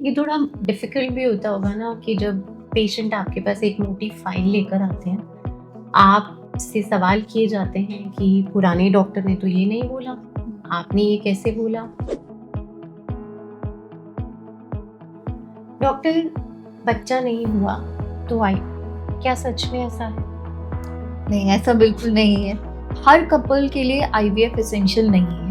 ये थोड़ा डिफिकल्ट भी होता होगा ना कि जब पेशेंट आपके पास एक मोटी फाइल लेकर आते हैं, आपसे सवाल किए जाते हैं कि पुराने डॉक्टर ने तो ये नहीं बोला, आपने ये कैसे बोला? डॉक्टर, बच्चा नहीं हुआ तो आई, क्या सच में ऐसा है? नहीं, ऐसा बिल्कुल नहीं है। हर कपल के लिए आईवीएफ एसेंशियल नहीं है।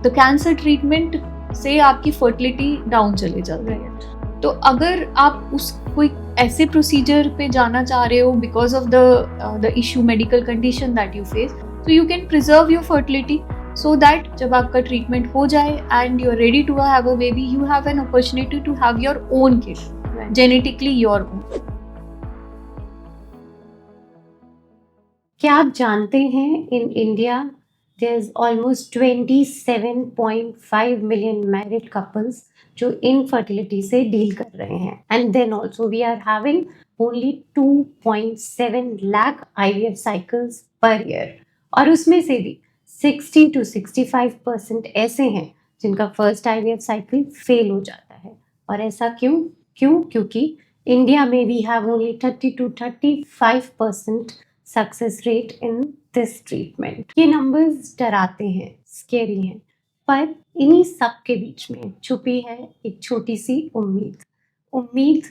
तो कैंसर ट्रीटमेंट से आपकी फर्टिलिटी डाउन चले जाती है। तो अगर आप उस कोई ऐसे प्रोसीजर पे जाना चाह रहे हो because of the issue medical condition that you face, तो you can preserve your fertility so that जब आपका ट्रीटमेंट हो जाए and you are ready to have a baby, you have an opportunity to have your own kid, genetically your own. क्या आप जानते हैं in India there's almost 27.5 million married couples जो infertility से डील कर रहे हैं, and then also we are having only 2.7 lakh IVF cycles per year, और उसमें से भी 60 to 65% ऐसे हैं जिनका फर्स्ट IVF साइकिल फेल हो जाता है। और ऐसा क्योंकि इंडिया में we have only 30 to 35% success rate in this treatment. ये नंबर्स डराते हैं, स्केरी हैं, पर इन्हीं सब के बीच में छुपी है एक छोटी सी उम्मीद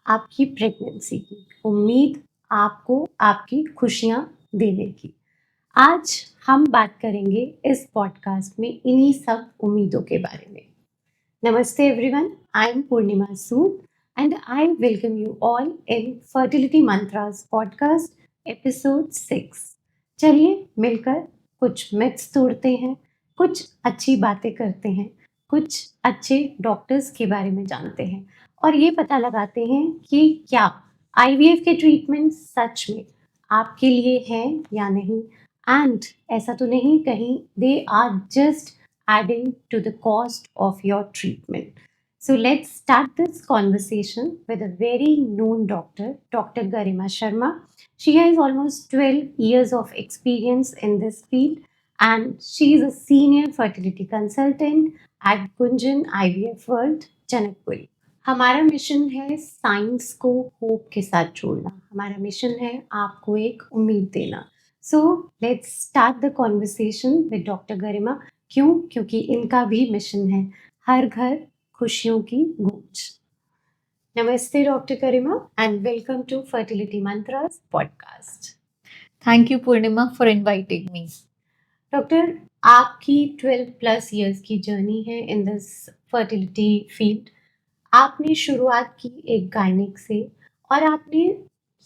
आपकी प्रेगनेंसी की, उम्मीद आपको आपकी खुशियां देने की। आज हम बात करेंगे इस पॉडकास्ट में इन्हीं सब उम्मीदों के बारे में। नमस्ते everyone, I am Purnima Sood and I welcome you all in Fertility Mantras podcast episode 6। चलिए मिलकर कुछ मिथ्स तोड़ते हैं, कुछ अच्छी बातें करते हैं, कुछ अच्छे डॉक्टर्स के बारे में जानते हैं और ये पता लगाते हैं कि क्या आईवीएफ के ट्रीटमेंट सच में आपके लिए हैं या नहीं, एंड ऐसा तो नहीं कहीं they are just adding to the cost of your treatment. So let's start this conversation with a very known doctor, Dr. Garima Sharma. She has almost 12 years of experience in this field and she is a senior fertility consultant at Gunjan IVF World, Janakpuri. हमारा mission है science को hope के साथ जोड़ना, हमारा mission है आपको एक उम्मीद देना। So let's start the conversation with Dr. Garima। क्योंकि इनका भी मिशन है हर घर खुशियों की गूंज। नमस्ते doctor Garima and welcome to fertility mantras podcast. Thank you Purnima for inviting me. Doctor, आपकी 12 प्लस इयर्स की जर्नी है इन दिस फर्टिलिटी फील्ड। आपने शुरुआत की एक गायनिक से और आपने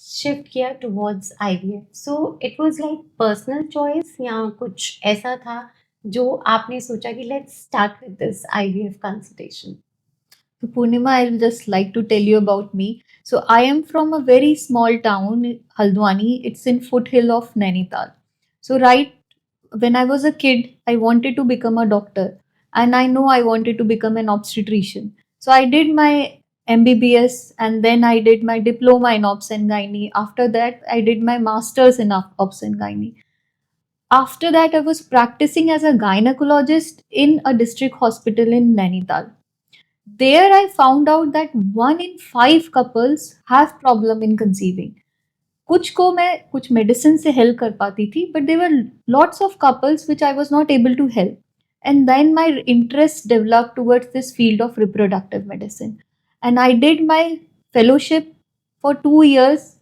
शिफ्ट किया towards IVF. So it was like personal choice या कुछ ऐसा था जो आपने सोचा कि let's start with this IVF consultation? So Purnima, I will just like to tell you about me. So I am from a very small town, Haldwani. It's in foothill of Nainital. So right when I was a kid, I wanted to become a doctor, and I know I wanted to become an obstetrician. So I did my MBBS and then I did my diploma in obs and gynae. After that, I did my master's in obs and gynae. After that, I was practicing as a gynecologist in a district hospital in Nainital. There I found out that 1 in 5 couples have problem in conceiving. कुछ को मैं कुछ medicine से help कर पाती थी, but there were lots of couples which I was not able to help. And then my interest developed towards this field of reproductive medicine. And I did my fellowship for 2 years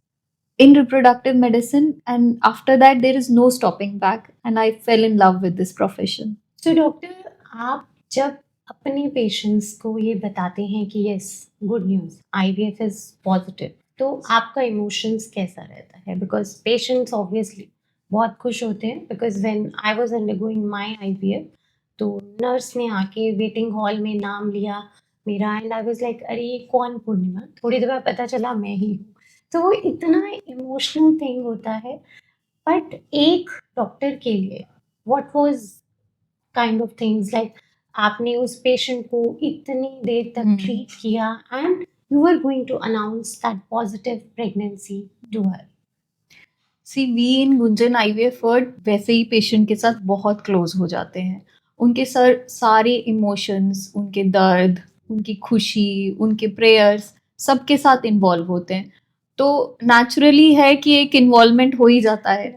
in reproductive medicine, and after that there is no stopping back, and I fell in love with this profession. So doctor, आप जब अपने patients को ये बताते हैं कि yes good news IVF is positive, तो आपका इमोशंस कैसा रहता है? बिकॉज पेशेंट्स ऑब्वियसली बहुत खुश होते हैं, because when I was undergoing my IVF तो नर्स ने आके वेटिंग हॉल में नाम लिया मेरा, एंड आई वाज लाइक अरे ये कौन पूर्णिमा, थोड़ी देर बाद पता चला मैं ही हूँ। तो वो इतना इमोशनल थिंग होता है, बट एक डॉक्टर के लिए what was kind of things like आपने उस पेशेंट को इतनी देर तक ट्रीट किया and you are going to announce that positive pregnancy to her. See we in Gunjan IVF world वैसे ही पेशेंट के साथ बहुत क्लोज हो जाते हैं उनके सारे इमोशंस, उनके दर्द, उनकी खुशी, उनके प्रेयर्स सबके साथ इन्वॉल्व होते हैं। तो नेचुरली है कि एक इन्वॉल्वमेंट हो ही जाता है।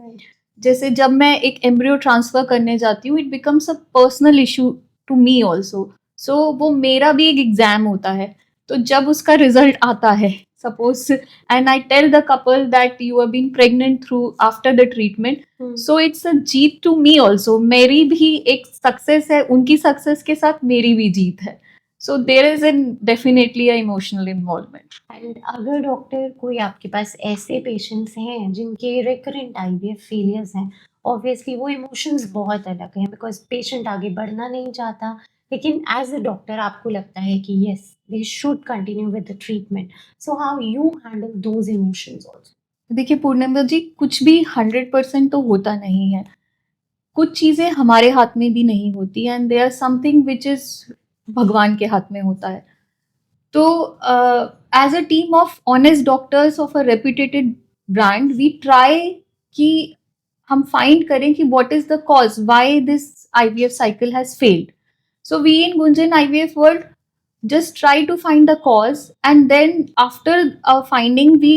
जैसे जब मैं एक एम्ब्रियो ट्रांसफर करने जाती हूँ, it becomes a personal issue to me also. So वो मेरा भी एक एग्जाम होता है। तो जब उसका रिजल्ट आता है, suppose, and I tell the couple that you are been pregnant through after the treatment, so it's a जीत टू मी ऑल्सो। मेरी भी एक सक्सेस है, उनकी सक्सेस के साथ मेरी भी जीत है। So there is an definitely a emotional involvement. And अगर डॉक्टर कोई आपके पास ऐसे पेशेंट्स हैं जिनके रिकरेंट आईवीएफ फेलियर्स हैं, ऑब्वियसली वो इमोशंस बहुत अलग हैं बिकॉज पेशेंट आगे बढ़ना नहीं चाहता, लेकिन एज अ डॉक्टर आपको लगता है कि yes they should continue with the treatment, so how you handle those emotions also? देखिए पूर्णिमा जी, कुछ भी 100% तो होता नहीं है। कुछ चीजें हमारे हाथ में भी नहीं होती, and there something which is भगवान के हाथ में होता है। तो as a team of honest doctors of a reputed brand, we try कि हम फाइंड करें कि what is the cause why this IVF cycle has failed. So we in Gunjan IVF world just try to find the cause, and then after finding we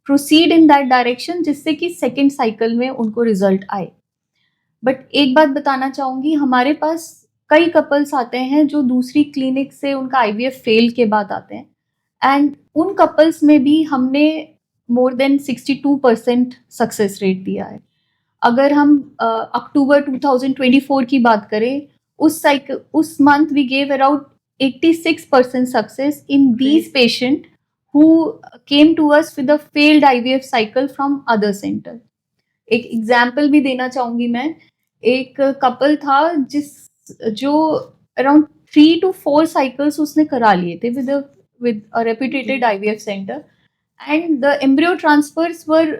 proceed in that direction जिससे कि second cycle में उनको result आए। But एक बात बताना चाहूंगी, हमारे पास कई कपल्स आते हैं जो दूसरी क्लिनिक से उनका आईवीएफ फेल के बाद आते हैं, एंड उन कपल्स में भी हमने मोर देन 62% सक्सेस रेट दिया है। अगर हम अक्टूबर 2024 की बात करें, उस month we gave around 86% success in these patient who came to us with a failed IVF cycle from other center. एक एग्जाम्पल भी देना चाहूंगी मैं। एक कपल था जो अराउंड 3 to 4 साइकिल्स उसने करा लिए थे with a reputed IVF center, and the embryo transfers were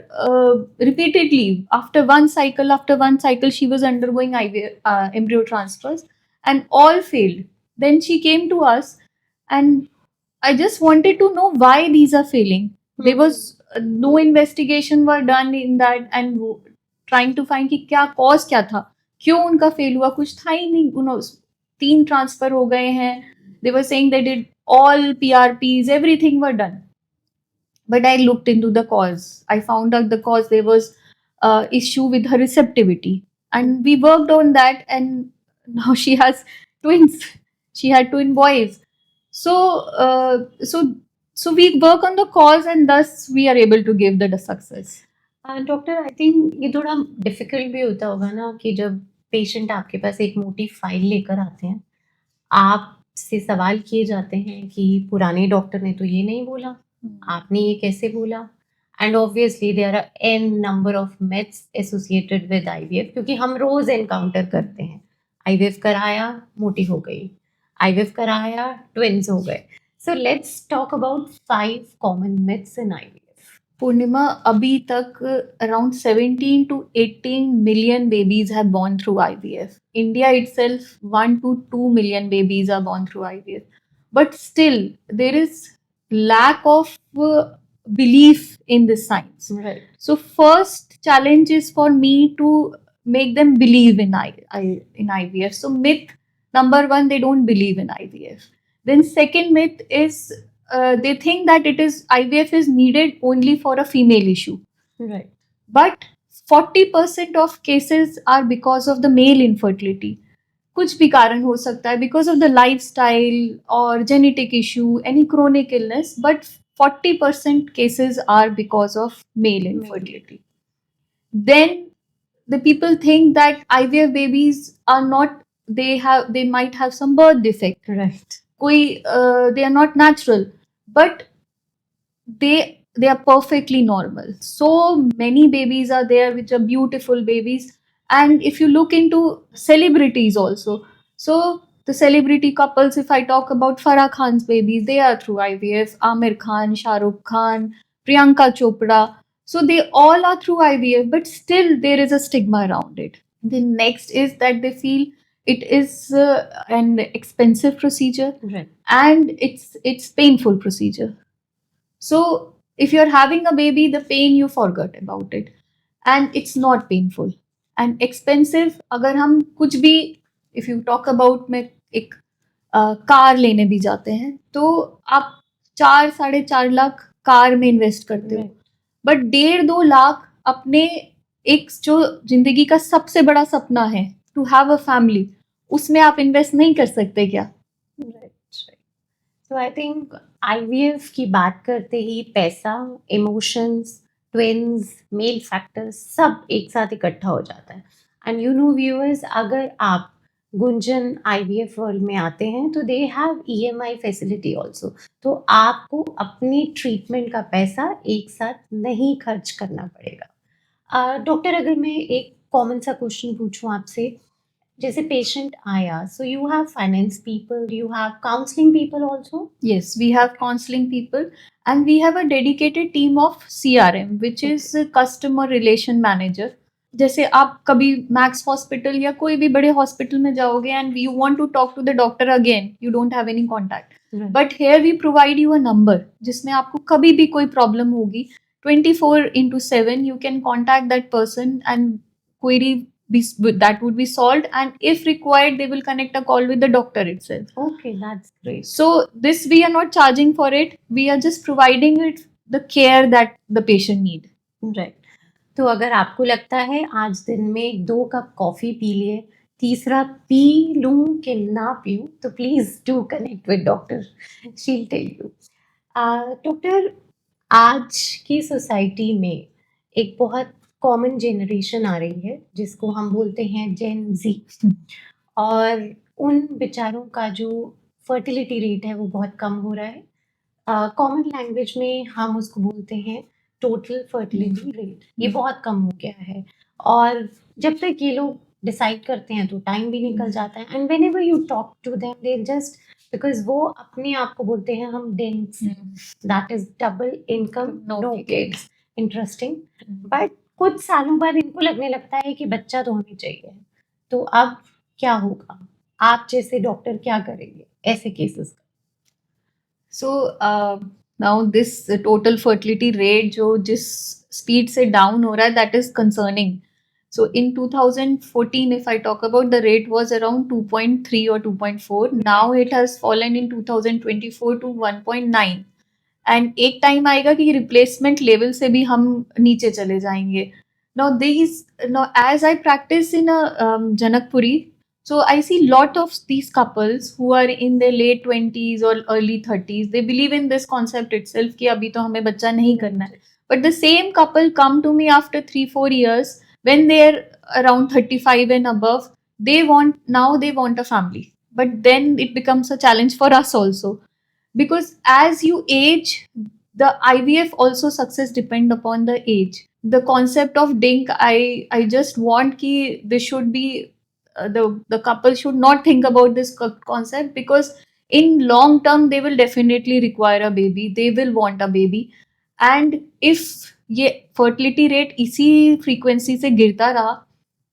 repeatedly after one cycle she was undergoing IVF embryo transfers, and all failed. Then she came to us, and I just wanted to know why these are failing. There was no investigation were done in that, and trying to find कि क्या cause क्या था, क्यों उनका fail हुआ, कुछ था ही नहीं। 3 ट्रांसफर हो गए हैं। They were saying they did all PRPs, everything were done. But I looked into the cause. I found out the cause, there was issue with her receptivity, and we worked on that, and now she has twins. She had twin boys. So so we work on the cause, and thus we are able to give the success. Doctor I think ये थोड़ा difficult भी होता होगा ना कि जब patient आपके पास एक मोटी फाइल लेकर आते हैं, आपसे सवाल किए जाते हैं कि पुराने डॉक्टर ने तो ये नहीं बोला, आपने ये कैसे बोला, and obviously there are an number of myths associated with IVF, क्योंकि हम रोज एनकाउंटर करते हैं। आईवीएफ कराया, मोटी हो गई, आईवीएफ कराया, ट्विन्स हो गए। So let's talk about 5 common myths in IVF. Purnima, अभी तक around 17 to 18 million babies have born through IVF. India itself, 1 to 2 million babies are born through IVF. But still, there is lack of belief in this science. Right. So first challenge is for me to make them believe in in IVF. So myth number 1, they don't believe in IVF. Then second myth is they think that IVF is needed only for a female issue. Right. But 40% of cases are because of the male infertility. कुछ भी कारण हो सकता है, because of the lifestyle or genetic issue, any chronic illness, but 40% cases are because of male infertility. Then the people think that IVF babies are not, they might have some birth defect. Right. They are not natural, but they are perfectly normal. So many babies are there which are beautiful babies. And if you look into celebrities also, so the celebrity couples, if I talk about Farah Khan's babies, they are through IVF. Amir Khan, Shah Rukh Khan, Priyanka Chopra, so they all are through IVF, but still there is a stigma around it. The next is that they feel it is an expensive procedure. Right. And it's painful procedure. So if you're having a baby, the pain you forget about it, and it's not painful and expensive. अगर हम कुछ भी if you talk about, में एक car लेने भी जाते हैं तो आप 4-4.5 लाख कार में इन्वेस्ट करते हो, Right. बट 1.5-2 लाख अपने एक जो जिंदगी का सबसे बड़ा सपना है, टू हैव अ फैमिली, उसमें आप इन्वेस्ट नहीं कर सकते क्या? Right. तो आई थिंक आईवीएफ की बात करते ही पैसा, इमोशंस, ट्विंस, मेल फैक्टर्स सब एक साथ इकट्ठा हो जाता है। एंड यू नो व्यूअर्स, अगर आप गुंजन आईवीएफ वर्ल्ड में आते हैं तो they have EMI facility also. तो आपको अपनी ट्रीटमेंट का पैसा एक साथ नहीं खर्च करना पड़ेगा। डॉक्टर, अगर मैं एक कॉमन सा क्वेश्चन पूछूं आपसे, जैसे पेशेंट आया, so you have finance people, you have counselling people also? Yes, we have counseling people, and we have a dedicated team of CRM, which is customer relation manager. जैसे आप कभी max hospital या कोई भी बड़े hospital में जाओगे and you want to talk to the doctor again, you don't have any contact, but here we provide you a number जिसमें आपको कभी भी कोई प्रॉब्लम होगी, 24/7 you can contact that person and query that would be solved, and if required they will connect a call with the doctor itself. Okay, that's great. So this, we are not charging for it, we are just providing it the care that the patient need. Right. तो अगर आपको लगता है आज दिन में 2 cup coffee P लिए, तीसरा पी लूँ कि ना पीऊँ, तो please do connect with doctor, she will tell you. Doctor, आज की सोसाइटी में एक बहुत कॉमन जनरेशन आ रही है जिसको हम बोलते हैं जेन ज़ी, और उन बेचारों का जो फर्टिलिटी रेट है वो बहुत कम हो रहा है। कॉमन लैंग्वेज में हम उसको बोलते हैं टोटल फर्टिलिटी रेट, ये बहुत कम हो गया है। और जब तक ये लोग डिसाइड करते हैं तो टाइम भी निकल जाता है, and whenever you talk to them they just, because वो अपने आप को बोलते हैं हम dinks, that is double income, no kids. Interesting. But कुछ सालों बाद इनको लगने लगता है कि बच्चा तो होनी चाहिए। तो अब क्या होगा? आप जैसे डॉक्टर क्या करेंगे ऐसे केसेस का? So now this total fertility rate जो जिस speed से down हो रहा है, that is concerning. So in 2014, if I talk about, the rate was around 2.3 or 2.4. Now it has fallen in 2024 to 1.9. And एक टाइम आएगा कि रिप्लेसमेंट लेवल से भी हम नीचे चले जाएंगे. Now as I practice in Janakpuri, so I see lot of these couples who are in their late 20s or early 30s. They believe in this concept itself कि अभी तो हमें बच्चा नहीं करना है. But the same couple come to me after 3-4 years when they're around 35 and above. They want a family. But then it becomes a challenge for us also. Because as you age, the IVF also success depend upon the age. The concept of DINK, I just want ki this should be the couple should not think about this concept, because in long term they will definitely require a baby, they will want a baby. And if ये fertility rate इसी frequency से गिरता रहा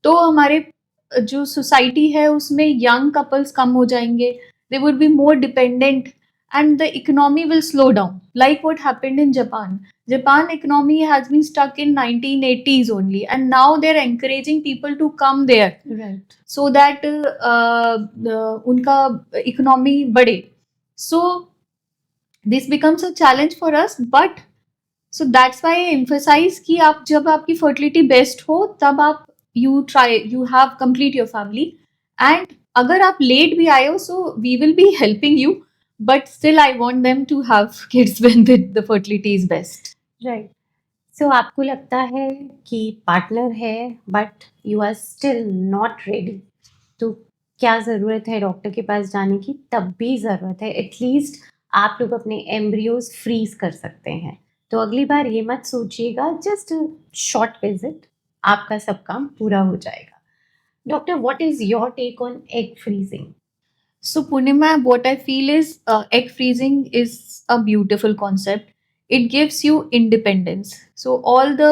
तो हमारे जो society है उसमें यंग कपल्स कम हो जाएंगे, they would be more dependent, and the economy will slow down, like what happened in Japan economy has been stuck in 1980s only, and now they're encouraging people to come there, Right. so that उनका economy बढ़े. So this becomes a challenge for us, but so that's why I emphasize कि आप जब आपकी fertility best हो तब आप you have complete your family, and अगर आप late भी आए हो, so we will be helping you, but still I want them to have kids when the fertility is best. Right. So आपको लगता है कि पार्टनर है but you are still not ready, तो क्या ज़रूरत है डॉक्टर के पास जाने की? तब भी ज़रूरत है, एटलीस्ट आप लोग अपने एम्ब्रियोज फ्रीज कर सकते हैं। तो अगली बार ये मत सोचिएगा, जस्ट शॉर्ट विजिट, आपका सब काम पूरा हो जाएगा। Doctor, what is your take on egg freezing? So Purnima, what I feel is egg freezing is a beautiful concept. It gives you independence. So all the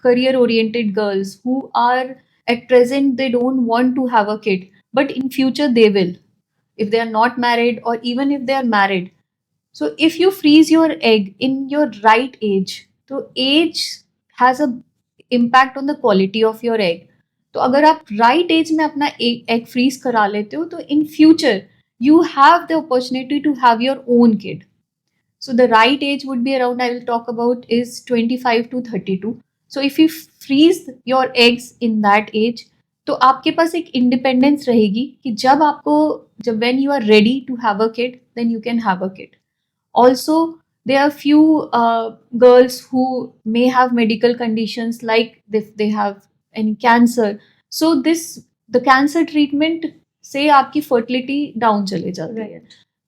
career-oriented girls who are at present, they don't want to have a kid, but in future they will, if they are not married or even if they are married. So if you freeze your egg in your right age, so age has a impact on the quality of your egg. तो अगर आप right as में अपना egg freeze करा लेते हो तो in future you have the opportunity to have your own kid. So the right age would be around, I will talk about, is 25 to 32. So if you freeze your eggs in that age, तो आपके पास एक independence रहेगी कि जब when you are ready to have a kid, then you can have a kid. Also, there are few girls who may have medical conditions like if they have any cancer. So the cancer treatment से आपकी fertility down चले जाती है.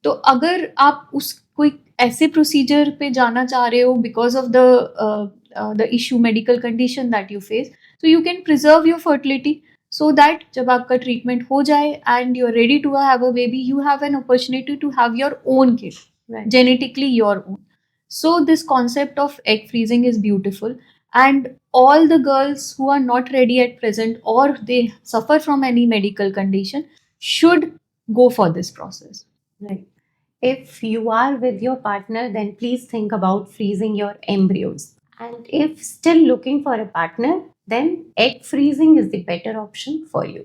तो अगर आप उस कोई ऐसे प्रोसीजर पे जाना चाह रहे हो because of the issue medical condition that you face, so you can preserve your fertility so that जब आपका ट्रीटमेंट हो जाए and you are ready to have a baby, you have an opportunity to have your own kid, Right. genetically your own. So this concept of egg freezing is beautiful, and all the girls who are not ready at present or they suffer from any medical condition should go for this process. Right. If you are with your partner, then please think about freezing your embryos. And if still looking for a partner, then egg freezing is the better option for you.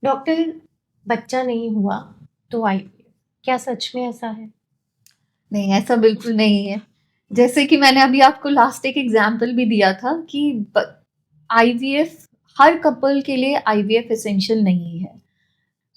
Doctor, बच्चा नहीं हुआ तो IVF, क्या सच में ऐसा है? नहीं, ऐसा बिल्कुल नहीं है. जैसे कि मैंने अभी आपको लास्ट एक एग्जाम्पल भी दिया था कि आईवीएफ हर कपल के लिए आईवीएफ एसेंशियल नहीं है.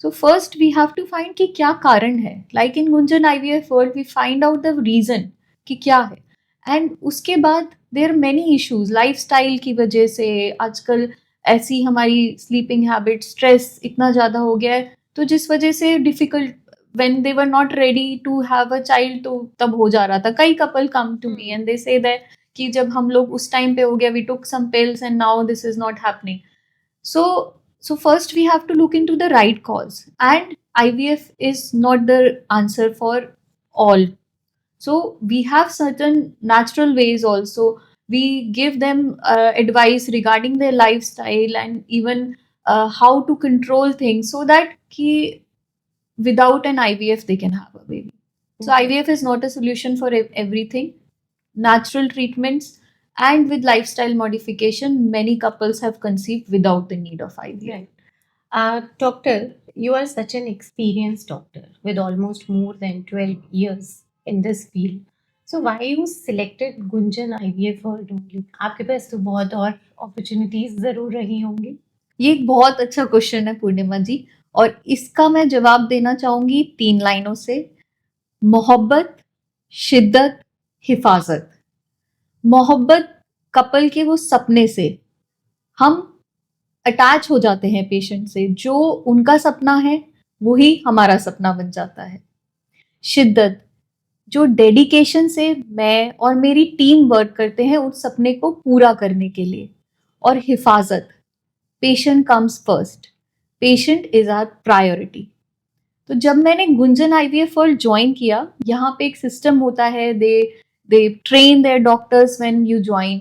So first we have to find कि क्या कारण है. Like in Gunjan IVF world we find out the reason कि क्या है. And उसके बाद there are many issues. Lifestyle की वजह से आजकल ऐसी हमारी sleeping habit, stress इतना ज़्यादा हो गया है, तो जिस वजह से difficult when they were not ready to have a child, तो तब हो जा रहा था. कई couple come to me and they say that कि जब हम लोग उस टाइम पे हो गया, we took some pills and now this is not happening. So first we have to look into the right cause, and IVF is not the answer for all. So we have certain natural ways also. We give them advice regarding their lifestyle and even how to control things so that without an IVF they can have a baby. So IVF is not a solution for everything. Natural treatments and with lifestyle modification, many couples have conceived without the need of IVF. Right. Doctor, you are such an experienced doctor with almost more than 12 years in this field. So why you selected Gunjan IVF World only? आपके पास तो बहुत और opportunities जरूर रही होंगी. ये एक बहुत अच्छा क्वेश्चन है पूर्णिमा जी, और इसका मैं जवाब देना चाहूंगी 3 लाइनों से. मोहब्बत, शिद्दत, हिफाजत. मोहब्बत कपल के वो सपने से हम अटैच हो जाते हैं पेशेंट से. जो उनका सपना है वही हमारा सपना बन जाता है. शिद्दत, जो डेडिकेशन से मैं और मेरी टीम वर्क करते हैं उस सपने को पूरा करने के लिए. और हिफाजत, patient comes first, patient is our priority. तो जब मैंने गुंजन आईवीएफ वर्ल्ड ज्वाइन किया, यहाँ पे एक सिस्टम होता है, they train their doctors when you join,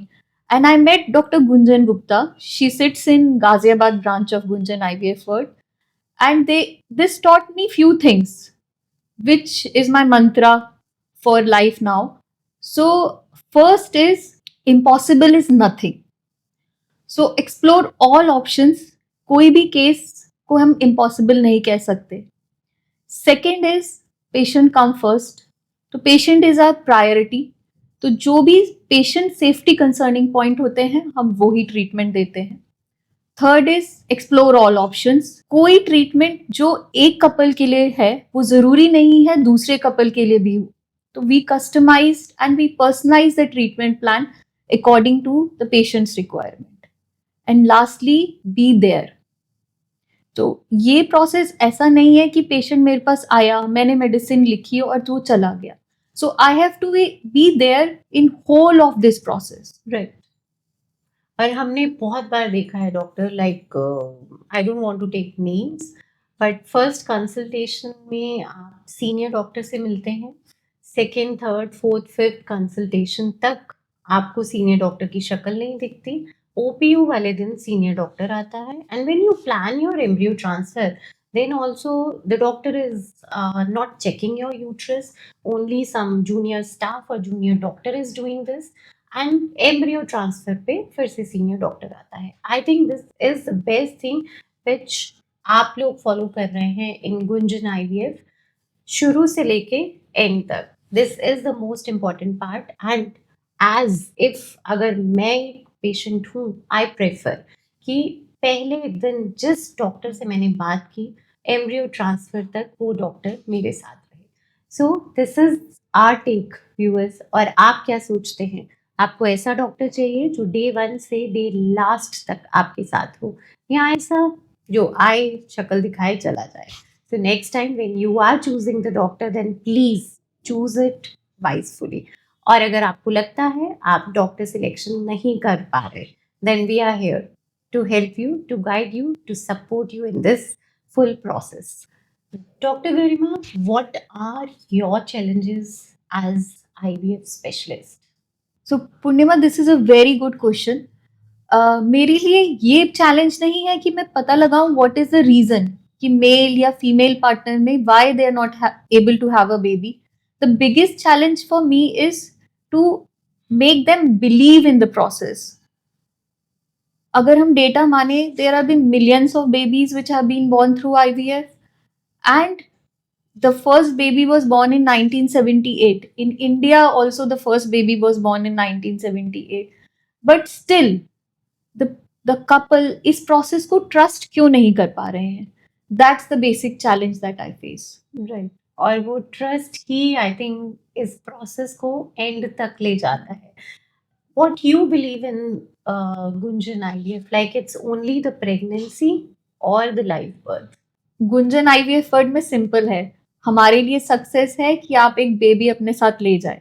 and I met Dr. Gunjan Gupta. She sits in Ghaziabad branch of Gunjan IVF World, and this taught me few things, which is my mantra for life now. So first is impossible is nothing. So explore all options. कोई भी case को हम impossible नहीं कह सकते. Second is patient come first. तो patient is our priority. तो जो भी पेशेंट सेफ्टी कंसर्निंग पॉइंट होते हैं हम वो ही ट्रीटमेंट देते हैं. Third is explore all options. कोई ट्रीटमेंट जो एक कपल के लिए है वो जरूरी नहीं है दूसरे कपल के लिए भी हो. तो we customize and we personalize the treatment plan according to the patient's requirement. And lastly be there. तो ये प्रोसेस ऐसा नहीं है कि पेशेंट मेरे पास आया, मैंने मेडिसिन लिखी और वो चला गया. So I have to be there in whole of this process. Right. और हमने बहुत बार देखा है doctor, like I don't want to take names, but first consultation में आप सीनियर डॉक्टर से मिलते हैं, second, third, fourth, fifth consultation तक आपको सीनियर डॉक्टर की शक्ल नहीं दिखती. ओपीयू वाले दिन सीनियर डॉक्टर आता है, and when you plan your embryo transfer, then also the doctor is not checking your uterus. Only some junior staff or junior doctor is doing this, and embryo transfer पे फिर से senior doctor आता है. I think this is the best thing which आप लोग follow कर रहे हैं इन गुंजन आईवीएफ शुरू से लेके एंड तक. This is the most important part. And as if अगर मैं पेशेंट हूँ, आई प्रेफर कि पहले दिन जिस डॉक्टर से मैंने बात की एम्ब्रियो ट्रांसफर तक वो डॉक्टर मेरे साथ रहे. So this is our take viewers. और आप क्या सोचते हैं? आपको ऐसा डॉक्टर चाहिए जो डे 1 से डे लास्ट तक आपके साथ हो, या ऐसा जो आए शक्ल दिखाए चला जाए? So next time when you are choosing the doctor, then please choose it wisely. और अगर आपको लगता है आप डॉक्टर सिलेक्शन नहीं कर पा रहे, then we are here to help you, to guide you, to support you in this full process. Dr. Garima, what are your challenges as IVF specialist? So Purnima, this is a very good question. मेरे लिए ये challenge नहीं है कि मैं पता लगाऊं what is the reason कि मेल या फीमेल पार्टनर में why they are not able to have a baby. The biggest challenge for me is to make them believe in the process. अगर हम डेटा माने, there are been millions of babies which have been born through IVF, and the first baby was born in 1978. In India also the first baby was born in 1978. But still the couple इस process को trust क्यों नहीं कर पा रहे हैं? That's the basic challenge that I face. Right. और वो ट्रस्ट ही आई थिंक इस प्रोसेस को एंड तक ले जाता है. What you believe in Gunjan IVF? Like it's only the pregnancy or the live birth? Gunjan IVF word में simple है. हमारे लिए सक्सेस है कि आप एक बेबी अपने साथ ले जाए,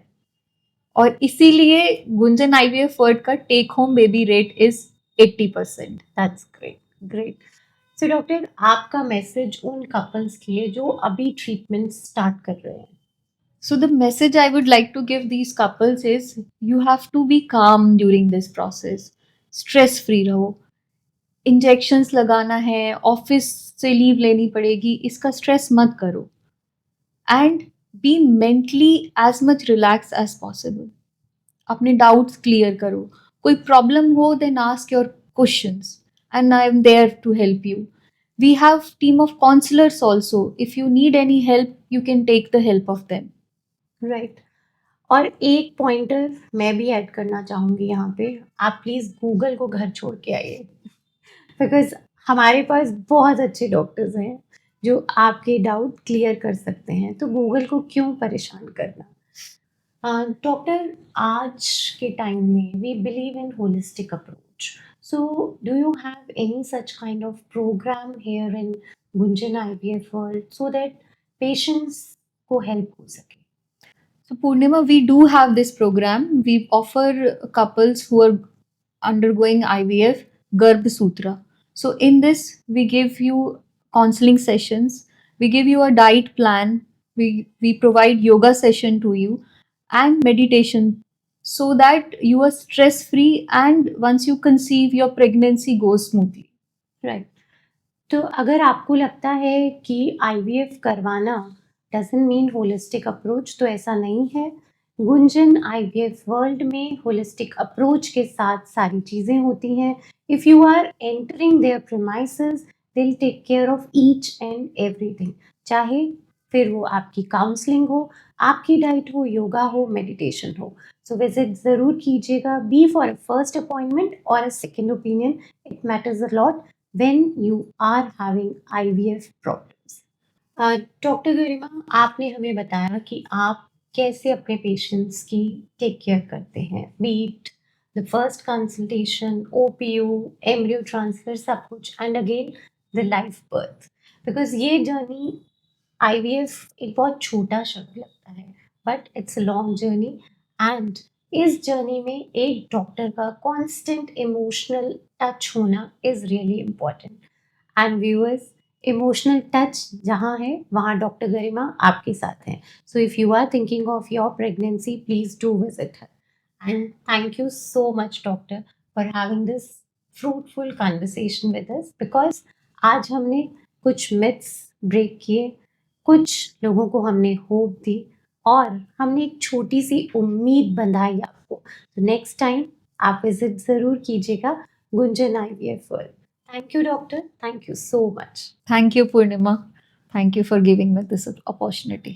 और इसीलिए गुंजन आईवीएफ वर्ड का take home baby rate is 80%. That's great. Great. So doctor, आपका मैसेज उन कपल्स के लिए जो अभी ट्रीटमेंट स्टार्ट कर रहे हैं? So the message I would like to give these couples is you have to be calm during this process. Stress free रहो. इंजेक्शंस लगाना है, ऑफिस से लीव लेनी पड़ेगी, इसका स्ट्रेस मत करो. And be mentally as much relax as possible. अपने डाउट्स क्लियर करो. कोई प्रॉब्लम हो then ask your questions and I am there to help you. We have team of counsellors also. If you need any help you can take the help of them. Right. और एक pointer मैं भी add करना चाहूँगी यहाँ पे. आप please Google को घर छोड़ के आइए, बिकॉज हमारे पास बहुत अच्छे डॉक्टर्स हैं जो आपके डाउट क्लियर कर सकते हैं. तो गूगल को क्यों परेशान करना? डॉक्टर, आज के टाइम में we believe in holistic approach. So do you have any such kind of programme here in Gunjan IVF world so that patients को हेल्प हो सके? So Purnima, we do have this program. We offer couples who are undergoing IVF Garbh Sutra. So in this, we give you counseling sessions. We give you a diet plan. We provide yoga session to you and meditation so that you are stress free, and once you conceive, your pregnancy goes smoothly. Right. तो अगर आपको लगता है कि IVF करवाना doesn't mean holistic approach, तो ऐसा नहीं है. गुंजन IVF वर्ल्ड में होलिस्टिक अप्रोच के साथ सारी चीज़ें होती हैं. If you are entering their premises, they will take care of each and everything. चाहे फिर वो आपकी काउंसलिंग हो, आपकी डाइट हो, योगा हो, मेडिटेशन हो. सो विजिट ज़रूर कीजिएगा. Be for a first appointment और a second opinion. It matters a lot when you are having IVF problems. Doctor Garima, आपने हमें बताया कि आप कैसे अपने पेशेंट्स की टेक केयर करते हैं, be it the first consultation, OPU, embryo transfer, सब कुछ, and again the life birth. Because ये जर्नी IVF एक बहुत छोटा शब्द लगता है, but it's a long journey. And इस जर्नी में एक डॉक्टर का कांस्टेंट इमोशनल टच होना is really important. And viewers, emotional touch जहाँ है वहाँ डॉक्टर गरिमा आपके साथ हैं. So if you are thinking of your pregnancy, please do visit her. And thank you so much doctor for having this fruitful conversation with us, because आज हमने कुछ myths break किए, कुछ लोगों को हमने होप दी, और हमने एक छोटी सी उम्मीद बंधाई आपको। तो नेक्स्ट टाइम आप विजिट ज़रूर कीजिएगा Gunjan IVF world. Thank you doctor, thank you so much. Thank you, Purnima. Thank you for giving me this opportunity.